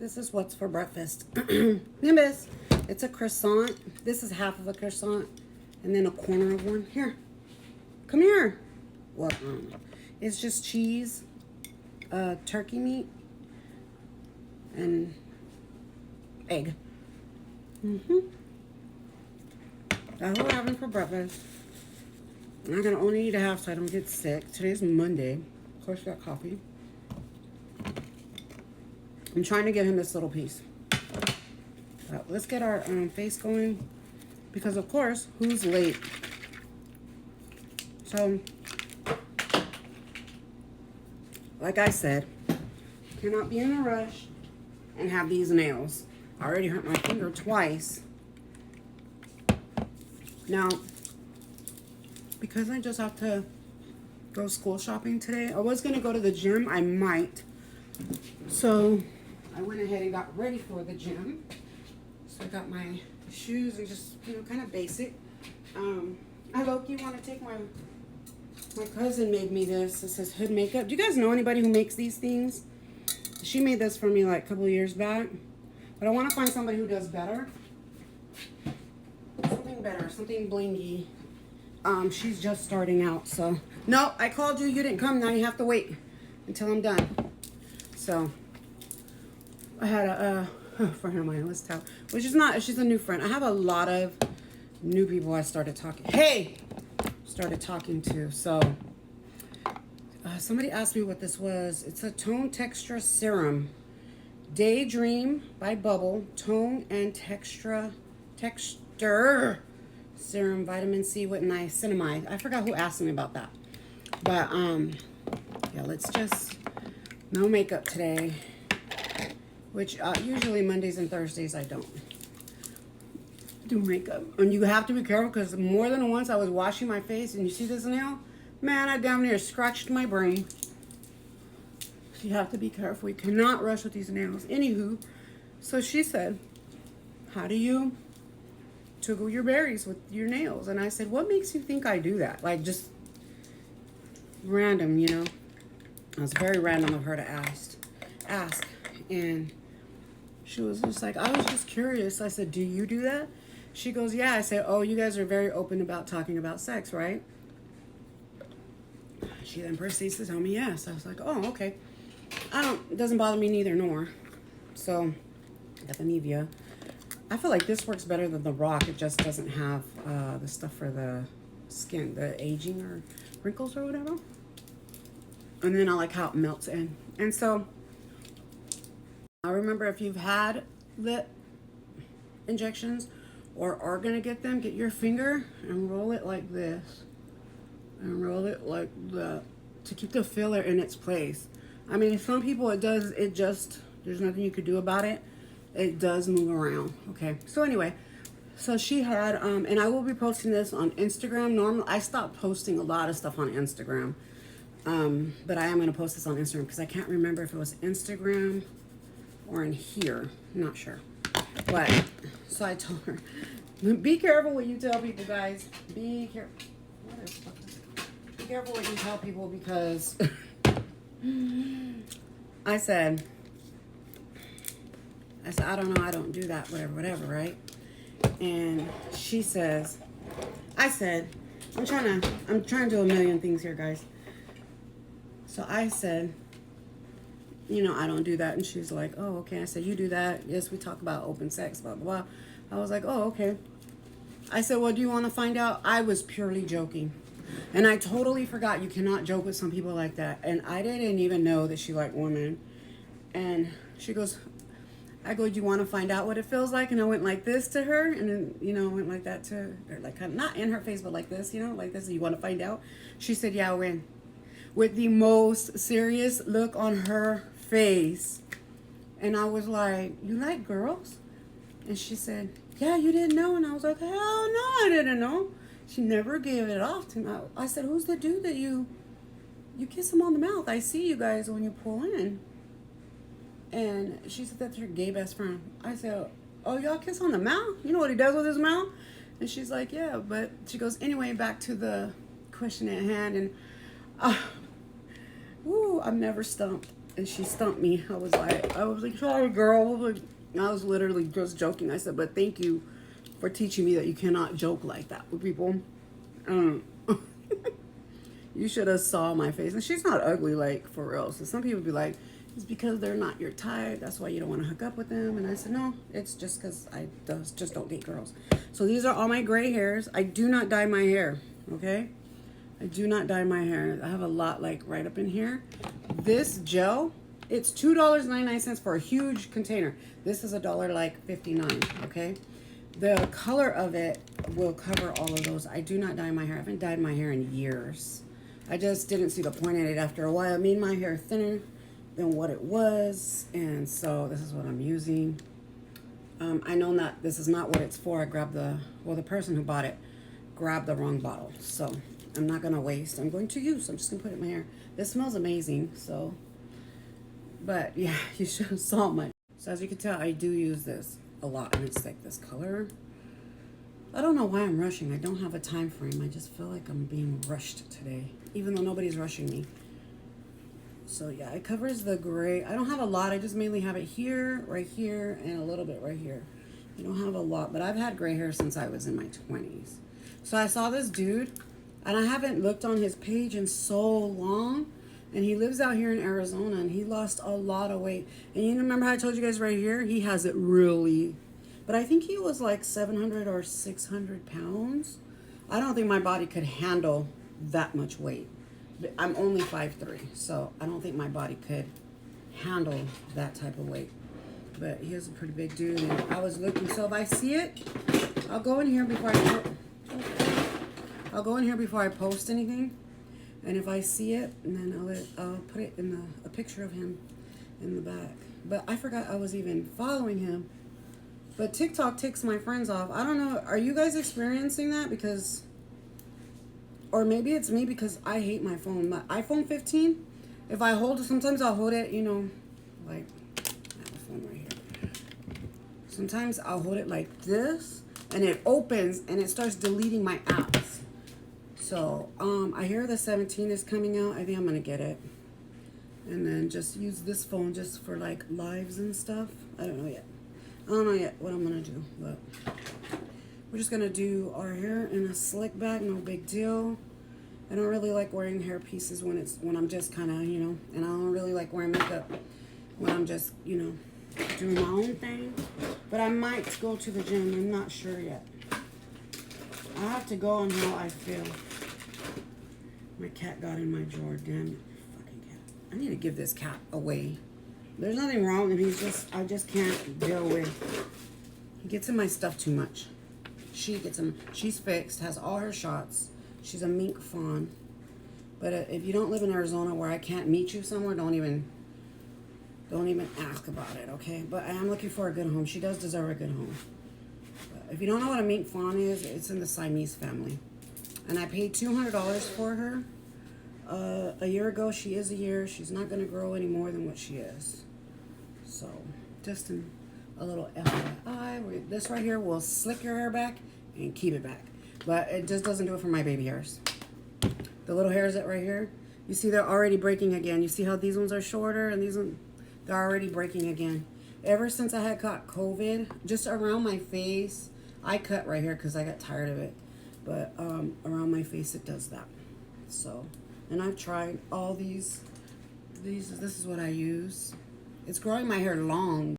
This is what's for breakfast. Nimbus, it's a croissant. This is half of a croissant and then a corner of one. Here, come here. Well, it's just cheese, turkey meat, and egg. That's what we're having for breakfast. I'm gonna only eat a half so I don't get sick. Today's Monday. Of course, I got coffee. I'm trying to give him this little piece. Let's get our face going because, of course, who's late? So, like I said, cannot be in a rush and have these nails. I already hurt my finger twice. Now, because I just have to go school shopping today, I was going to go to the gym. I might. So, I went ahead and got ready for the gym. So I got my shoes and just, kind of basic. I low-key want to take my cousin made me this. It says Hood Makeup. Do you guys know anybody who makes these things? She made this for me like a couple of years back. But I want to find somebody who does better. Something better, something blingy. She's just starting out, so. No, I called you, you didn't come. Now you have to wait until I'm done. So, I had a friend of mine, let's tell, which is not, she's a new friend. I have a lot of new people I started talking to. So, somebody asked me what this was. It's a Tone Texture Serum. Daydream by Bubble. Tone and Texture Serum, Vitamin C with niacinamide. I forgot who asked me about that. But, yeah, let's just, no makeup today. Which, usually Mondays and Thursdays I don't do makeup. And you have to be careful because more than once I was washing my face and you see this nail? Man, I damn near scratched my brain. So you have to be careful. You cannot rush with these nails. Anywho, so she said, how do you toggle your berries with your nails? And I said, what makes you think I do that? Like, just random, It was very random of her to ask. And she was just like, I was just curious. I said, do you do that? She goes, yeah. I said, oh, you guys are very open about talking about sex, right? She then proceeds to tell me yes. I was like, oh, okay. It doesn't bother me neither nor. So, got the Nivea. I feel like this works better than the Rock. It just doesn't have the stuff for the skin, the aging or wrinkles or whatever. And then I like how it melts in. And so, I remember if you've had lip injections or are going to get them, get your finger and roll it like this. And roll it like that to keep the filler in its place. I mean, some people there's nothing you could do about it. It does move around. Okay. So anyway, so she had, and I will be posting this on Instagram. Normally, I stopped posting a lot of stuff on Instagram. But I am going to post this on Instagram because I can't remember if it was Instagram or in here. I'm not sure. But, so I told her, be careful what you tell people, guys. Be careful. Be careful what you tell people because I said, I don't know, I don't do that, whatever, right? And she says, I'm trying to do a million things here, guys. So I said, I don't do that. And she's like, oh, okay. I said, you do that? Yes, we talk about open sex, blah, blah, blah. I was like, oh, okay. I said, well, do you want to find out? I was purely joking. And I totally forgot you cannot joke with some people like that. And I didn't even know that she liked women. And she goes, I go, do you want to find out what it feels like? And I went like this to her. And then, went like that to her. Like, not in her face, but like this, like this. You want to find out? She said, yeah, when. With the most serious look on her face. And I was like, you like girls? And she said, yeah, you didn't know? And I was like, hell no, I didn't know. She never gave it off to me. I said, who's the dude that you kiss him on the mouth? I see you guys when you pull in. And she said, that's her gay best friend. I said, oh, y'all kiss on the mouth? You know what he does with his mouth? And she's like, yeah. But she goes, anyway, back to the question at hand. And, I'm never stumped. and she stumped me. I was like, sorry, girl. Like, I was literally just joking. I said, but thank you for teaching me that you cannot joke like that with people. Um, you should have saw my face. And she's not ugly, like, for real. So some people be like, it's because they're not your type. That's why you don't want to hook up with them. And I said, no, it's just because I just don't date girls. So these are all my gray hairs. I do not dye my hair, okay? I do not dye my hair. I have a lot, like, right up in here. This gel, it's $2.99 for a huge container. This is $1.59, okay? The color of it will cover all of those. I do not dye my hair. I haven't dyed my hair in years. I just didn't see the point in it after a while. It made my hair thinner than what it was, and so this is what I'm using. I know that this is not what it's for. I grabbed the person who bought it grabbed the wrong bottle, so I'm not gonna waste. I'm going to use. I'm just gonna put it in my hair. This smells amazing, so. But yeah, you should have saw my. So as you can tell, I do use this a lot, and it's like this color. I don't know why I'm rushing. I don't have a time frame. I just feel like I'm being rushed today, even though nobody's rushing me. So yeah, it covers the gray. I don't have a lot. I just mainly have it here, right here, and a little bit right here. I don't have a lot, but I've had gray hair since I was in my 20s. So I saw this dude, and I haven't looked on his page in so long, and he lives out here in Arizona, and he lost a lot of weight. And you remember how I told you guys right here? He has it really, but I think he was like 700 or 600 pounds. I don't think my body could handle that much weight. I'm only 5'3", so I don't think my body could handle that type of weight. But he is a pretty big dude, and I was looking. So if I see it, I'll go in here before I post anything. And if I see it, and then I'll put it in a picture of him in the back. But I forgot I was even following him. But TikTok takes my friends off. I don't know. Are you guys experiencing that? Because, or maybe it's me because I hate my phone. My iPhone 15, if I hold it, sometimes I'll hold it, you know, like, I have a phone right here. Sometimes I'll hold it like this, and it opens, and it starts deleting my apps. So, I hear the 17 is coming out. I think I'm going to get it. And then just use this phone just for, like, lives and stuff. I don't know yet. I don't know yet what I'm going to do, but we're just going to do our hair in a slick back, no big deal. I don't really like wearing hair pieces when I'm just kind of, you know, and I don't really like wearing makeup when I'm just, you know, doing my own thing. But I might go to the gym. I'm not sure yet. I have to go on how I feel. My cat got in my drawer. Damn it. Fucking cat. I need to give this cat away. There's nothing wrong, and I just can't deal with. He gets in my stuff too much. She gets him. She's fixed, has all her shots. She's a mink fawn. But if you don't live in Arizona where I can't meet you somewhere, don't even ask about it, okay? But I am looking for a good home. She does deserve a good home. But if you don't know what a mink fawn is, it's in the Siamese family. And I paid $200 for her. A year ago, she is a year. She's not going to grow any more than what she is. So, just a little FYI. This right here will slick your hair back and keep it back. But it just doesn't do it for my baby hairs. The little hairs that right here, you see they're already breaking again. You see how these ones are shorter and these ones, they're already breaking again. Ever since I had caught COVID, just around my face, I cut right here because I got tired of it. But around my face, it does that. So, and I've tried all these. This is what I use. It's growing my hair long.